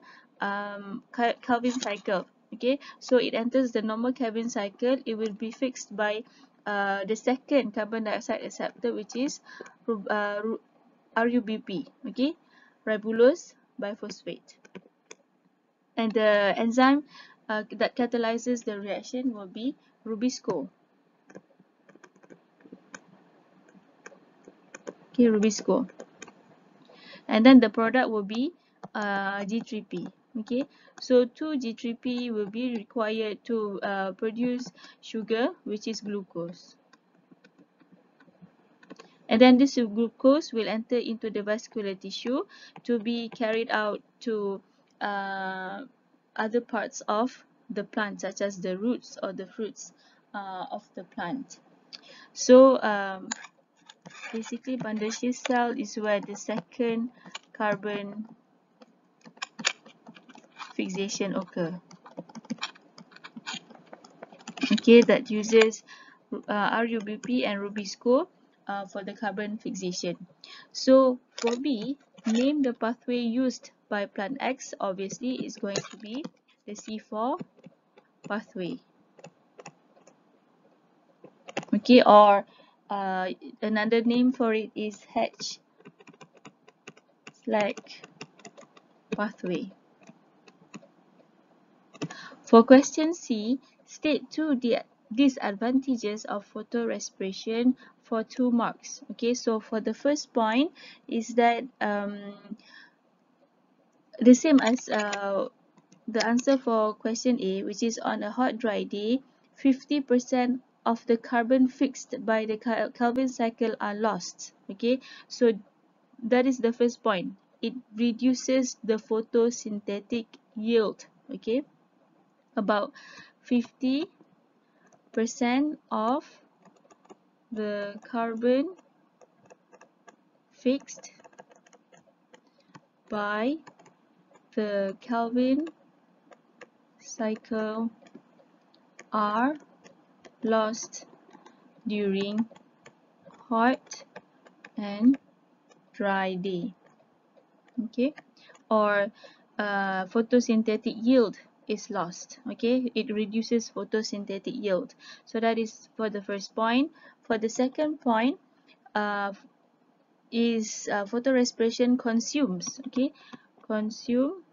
Calvin cycle. Okay, so it enters the normal Calvin cycle. It will be fixed by the second carbon dioxide acceptor, which is RUBP, okay, ribulose biphosphate. And the enzyme that catalyzes the reaction will be Rubisco. Okay, Rubisco. And then the product will be G3P. Okay, so 2G3P will be required to produce sugar, which is glucose. And then this glucose will enter into the vascular tissue to be carried out to other parts of the plant, such as the roots or the fruits of the plant. So basically, bundle sheath cell is where the second carbon fixation occur. Okay, that uses RUBP and Rubisco for the carbon fixation. So for B, name the pathway used by plant X. Obviously, it's going to be the C4 pathway. Okay, or another name for it is H slack pathway. For question C, state 2 disadvantages of photorespiration for 2 marks. Okay, so for the first point is that the same as the answer for question A, which is on a hot dry day, 50% of the carbon fixed by the Calvin cycle are lost. Okay, so that is the first point. It reduces the photosynthetic yield. Okay, about 50% of the carbon fixed by the Calvin cycle are lost during hot and dry day. Okay, or photosynthetic yield is lost. Okay, it reduces photosynthetic yield. So that is for the first point. For the second point, is photorespiration consumes, okay, consume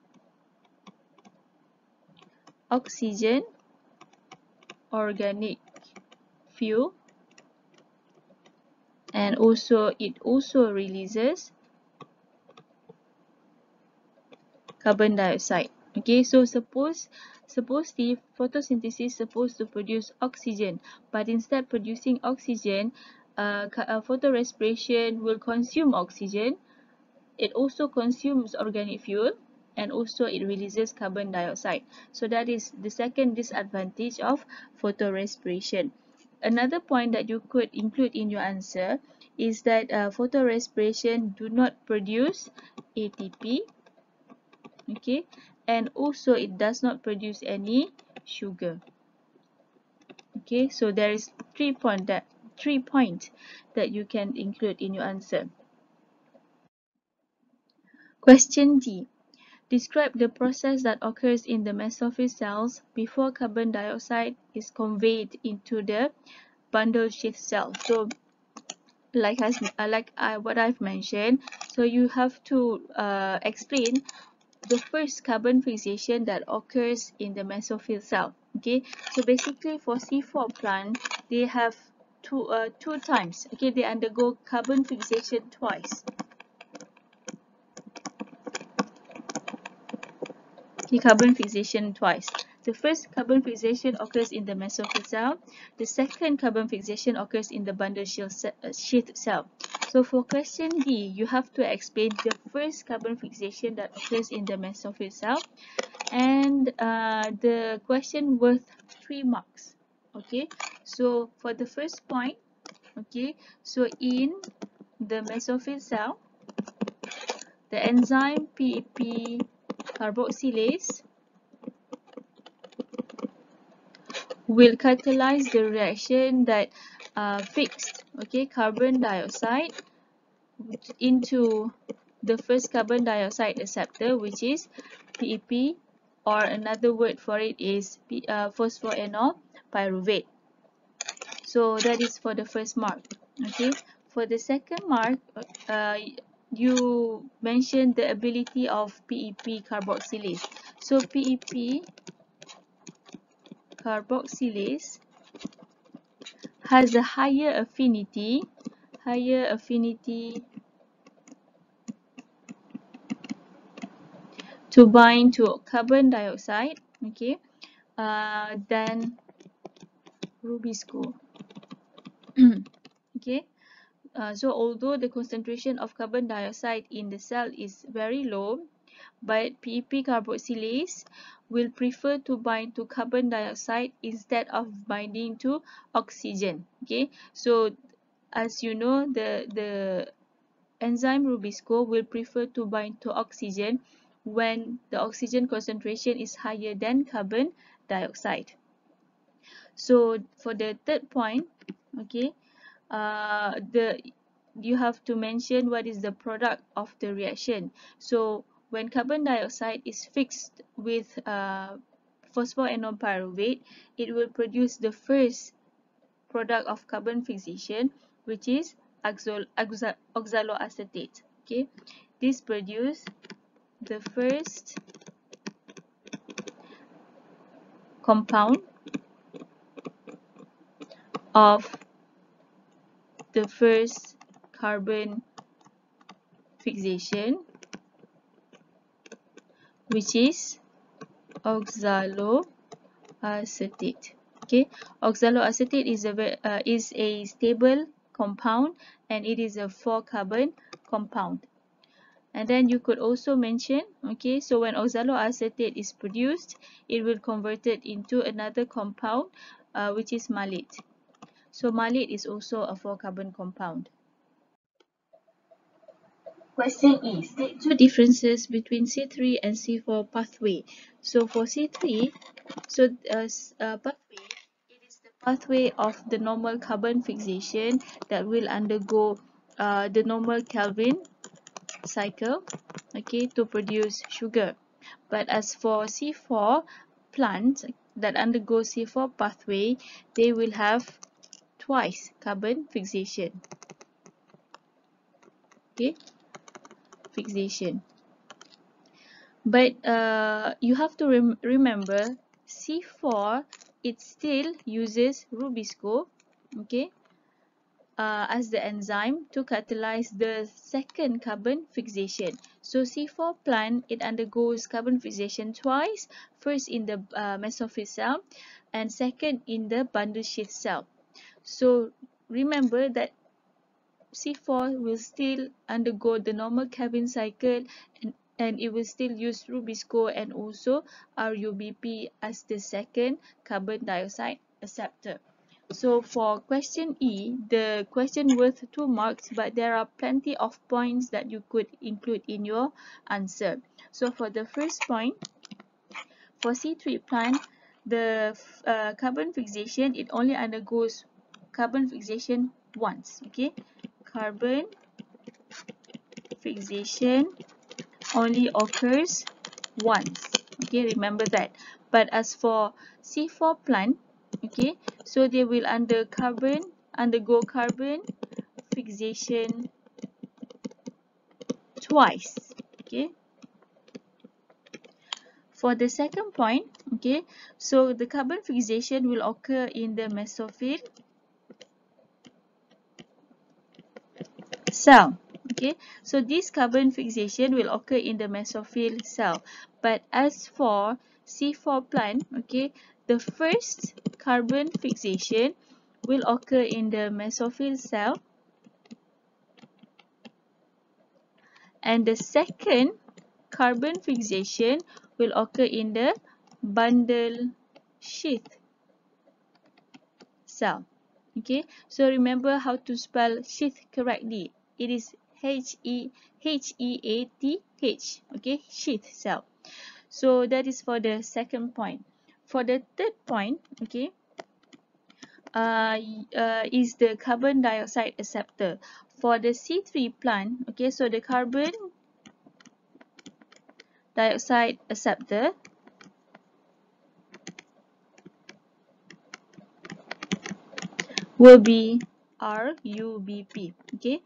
oxygen, organic fuel, and also it also releases carbon dioxide. Okay, so suppose the photosynthesis is supposed to produce oxygen, but instead producing oxygen, photorespiration will consume oxygen. It also consumes organic fuel, and also it releases carbon dioxide. So that is the second disadvantage of photorespiration. Another point that you could include in your answer is that photorespiration do not produce ATP. Okay, and also it does not produce any sugar. Okay, so there is 3 points that you can include in your answer. Question D. Describe the process that occurs in the mesophyll cells before carbon dioxide is conveyed into the bundle sheath cell. So what I've mentioned, so you have to explain the first carbon fixation that occurs in the mesophyll cell. Okay, so basically for C4 plant, they have two times. Okay, they undergo carbon fixation twice. Okay, carbon fixation twice. The first carbon fixation occurs in the mesophyll cell. The second carbon fixation occurs in the bundle sheath cell. So for question D, you have to explain the first carbon fixation that occurs in the mesophyll cell, and the question worth 3 marks. Okay, so for the first point, okay, so in the mesophyll cell, the enzyme PEP carboxylase will catalyze the reaction that fixed carbon dioxide into the first carbon dioxide acceptor, which is PEP, or another word for it is phosphoenol pyruvate. So that is for the first mark. Okay, for the second mark, you mentioned the ability of PEP carboxylase. So PEP carboxylase has a higher affinity to bind to carbon dioxide, than Rubisco. Okay, so although the concentration of carbon dioxide in the cell is very low, but PEP carboxylase will prefer to bind to carbon dioxide instead of binding to oxygen. Okay, so as you know, the enzyme Rubisco will prefer to bind to oxygen when the oxygen concentration is higher than carbon dioxide. So for the third point, okay, you have to mention what is the product of the reaction. So when carbon dioxide is fixed with phosphoenol pyruvate, it will produce the first product of carbon fixation, which is oxaloacetate. Okay, this produces the first compound of the first carbon fixation, which is oxaloacetate. Okay, oxaloacetate is a stable compound, and it is a 4-carbon compound. And then you could also mention, okay, so when oxaloacetate is produced, it will convert it into another compound, which is malate. So malate is also a 4-carbon compound. Question E. State two differences between C3 and C4 pathway. So for C3, pathway, it is the pathway of the normal carbon fixation that will undergo the normal Kelvin cycle, okay, to produce sugar. But as for C4 plants that undergo C4 pathway, they will have twice carbon fixation. Okay, fixation. But you have to remember, C4 it still uses Rubisco, okay, as the enzyme to catalyze the second carbon fixation. So C4 plant, it undergoes carbon fixation twice, first in the mesophyll cell and second in the bundle sheath cell. So remember that C4 will still undergo the normal Kelvin cycle, and it will still use Rubisco and also RUBP as the second carbon dioxide acceptor. So for question E, the question worth 2 marks, but there are plenty of points that you could include in your answer. So for the first point, for C3 plant, the carbon fixation, it only undergoes carbon fixation once. Okay, carbon fixation only occurs once. Okay, remember that. But as for C4 plant, okay, so they will undergo carbon fixation twice. Okay, for the second point, okay, so the carbon fixation will occur in the mesophyll cell. Okay, so this carbon fixation will occur in the mesophyll cell. But as for C4 plant, okay, the first carbon fixation will occur in the mesophyll cell, and the second carbon fixation will occur in the bundle sheath cell. Okay, so remember how to spell sheath correctly. It is Heath, okay, sheath cell. So that is for the second point. For the third point, okay, is the carbon dioxide acceptor. For the C3 plant, okay, so the carbon dioxide acceptor will be RUBP, okay,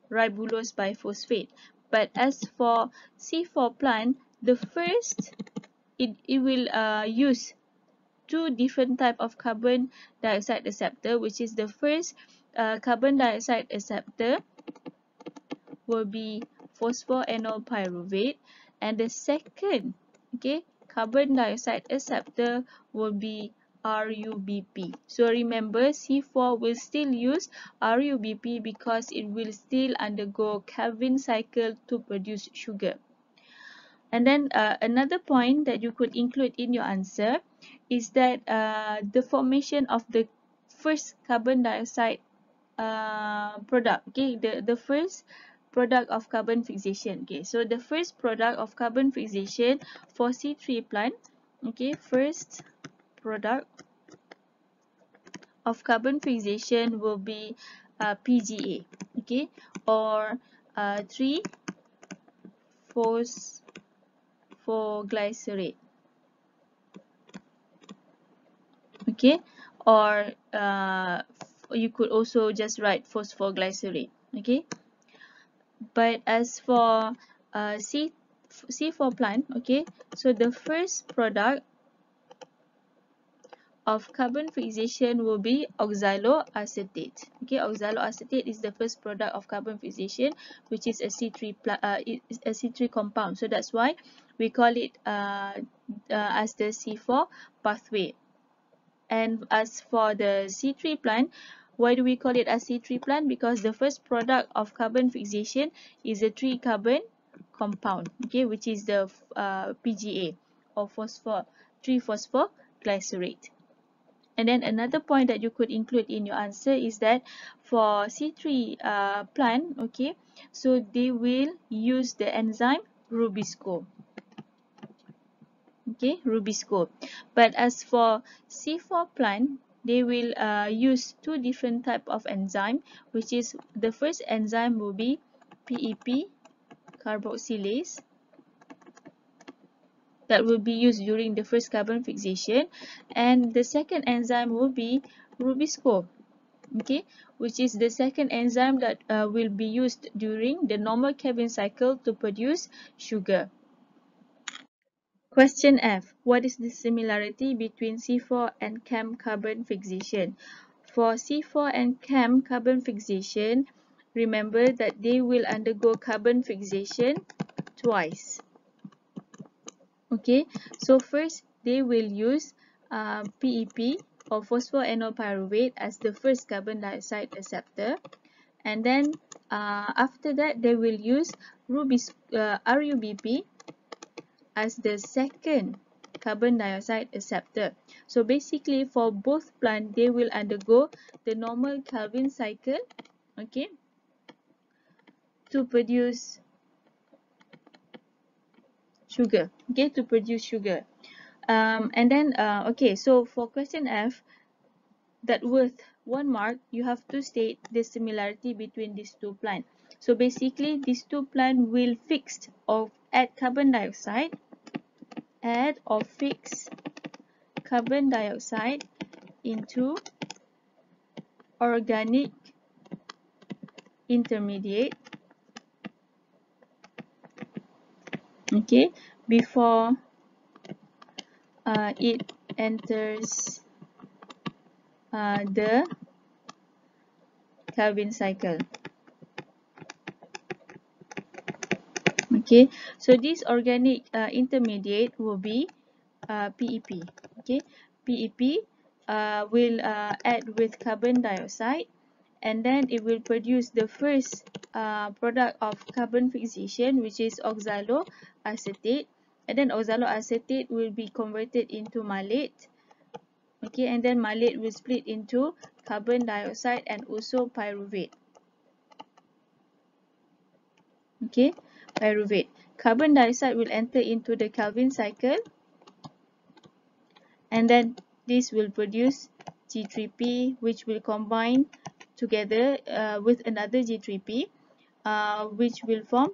ribulose biphosphate. But as for C4 plant, the first it will use two different type of carbon dioxide acceptor, which is the first carbon dioxide acceptor will be phosphoenol pyruvate, and the second, okay, carbon dioxide acceptor will be RUBP. So remember, C4 will still use RUBP because it will still undergo Calvin cycle to produce sugar. And then another point that you could include in your answer is that the formation of the first carbon dioxide product, okay, the first product of carbon fixation. Okay, so the first product of carbon fixation for C3 plant, okay, first product of carbon fixation will be PGA, okay, or 3-phosphoglycerate, okay, or you could also just write phosphoglycerate, okay. But as for C4 plant, okay, so the first product of carbon fixation will be oxaloacetate. Okay, oxaloacetate is the first product of carbon fixation, which is a C3 compound. So that's why we call it as the C4 pathway. And as for the C3 plant, why do we call it as C3 plant? Because the first product of carbon fixation is a 3-carbon compound, okay, which is the PGA, or 3-phosphoglycerate. And then another point that you could include in your answer is that for C3 plant, okay, so they will use the enzyme Rubisco. Okay, Rubisco. But as for C4 plant, they will use two different type of enzyme, which is the first enzyme will be Pep carboxylase, that will be used during the first carbon fixation, and the second enzyme will be Rubisco, okay, which is the second enzyme that will be used during the normal Calvin cycle to produce sugar. Question F. What is the similarity between C4 and Chem carbon fixation? For C4 and Chem carbon fixation, remember that they will undergo carbon fixation twice. Okay, so first they will use PEP, or phosphoenol pyruvate, as the first carbon dioxide acceptor, and then after that they will use RUBP as the second carbon dioxide acceptor. So basically for both plants, they will undergo the normal Calvin cycle, okay, to produce sugar, okay, to produce sugar. And then okay, so for question F, that worth 1 mark, you have to state the similarity between these two plants. So basically these two plants will fix or add carbon dioxide, add or fix carbon dioxide into organic intermediate, okay, before it enters the Calvin cycle. Okay, so this organic intermediate will be PEP. Okay, PEP will add with carbon dioxide, and then it will produce the first product of carbon fixation, which is oxaloacetate, and then oxaloacetate will be converted into malate. Okay, and then malate will split into carbon dioxide and also pyruvate. Okay, pyruvate. Carbon dioxide will enter into the Calvin cycle, and then this will produce G3P, which will combine together with another G3P, which will form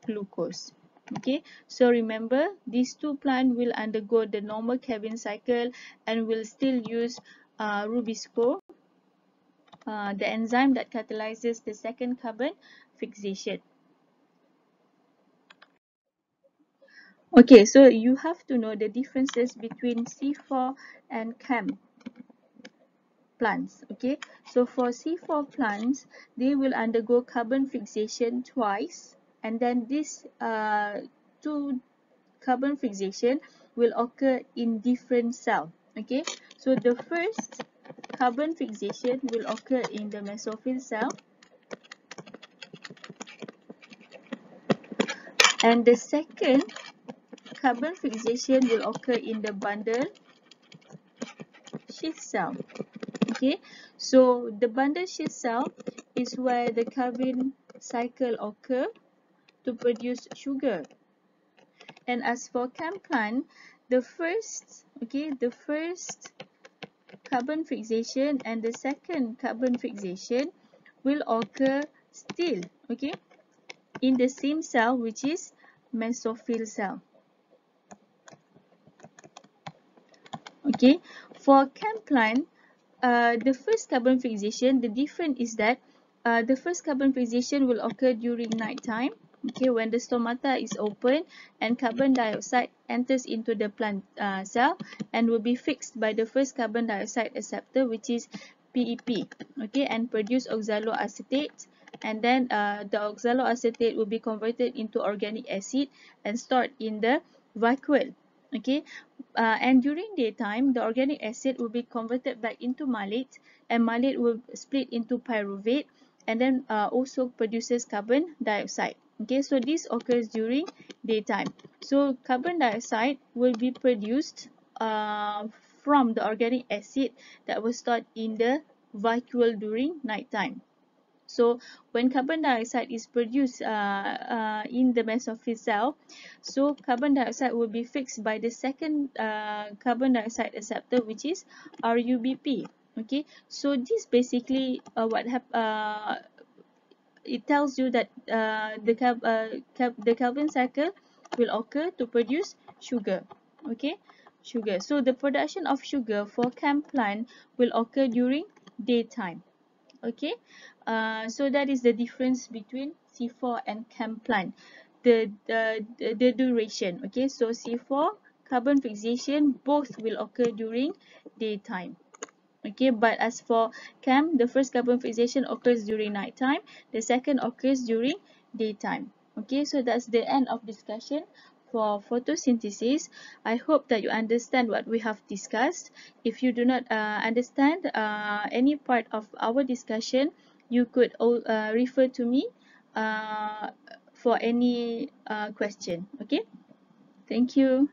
glucose. Okay, so remember, these two plants will undergo the normal Calvin cycle and will still use Rubisco, the enzyme that catalyzes the second carbon fixation. Okay, so you have to know the differences between C4 and Chem plants. Okay, so for C4 plants, they will undergo carbon fixation twice, and then this two carbon fixation will occur in different cell. Okay, so the first carbon fixation will occur in the mesophyll cell, and the second carbon fixation will occur in the bundle sheath cell. Okay, so the bundle sheath cell is where the carbon cycle occur to produce sugar. And as for Chem plant, the first carbon fixation and the second carbon fixation will occur still, okay, in the same cell, which is mesophyll cell. Okay, for Chem plant, the first carbon fixation, the difference is that the first carbon fixation will occur during night time, okay, when the stomata is open and carbon dioxide enters into the plant cell and will be fixed by the first carbon dioxide acceptor, which is PEP, okay, and produce oxaloacetate, and then the oxaloacetate will be converted into organic acid and stored in the vacuole. Okay, and during daytime, the organic acid will be converted back into malate, and malate will split into pyruvate, and then also produces carbon dioxide. Okay, so this occurs during daytime. So carbon dioxide will be produced from the organic acid that was stored in the vacuole during nighttime. So when carbon dioxide is produced in the mesophyll cell, so carbon dioxide will be fixed by the second carbon dioxide acceptor, which is RUBP. Okay, so this basically it tells you that the Calvin cycle will occur to produce sugar. Okay, sugar. So the production of sugar for Chem plant will occur during daytime. Okay, so that is the difference between C4 and Chem plant, the duration. Okay, so C4 carbon fixation both will occur during daytime. Okay, but as for Chem, the first carbon fixation occurs during nighttime, the second occurs during daytime. Okay, so that's the end of discussion for photosynthesis. I hope that you understand what we have discussed. If you do not understand any part of our discussion, you could refer to me for any question. Okay, thank you.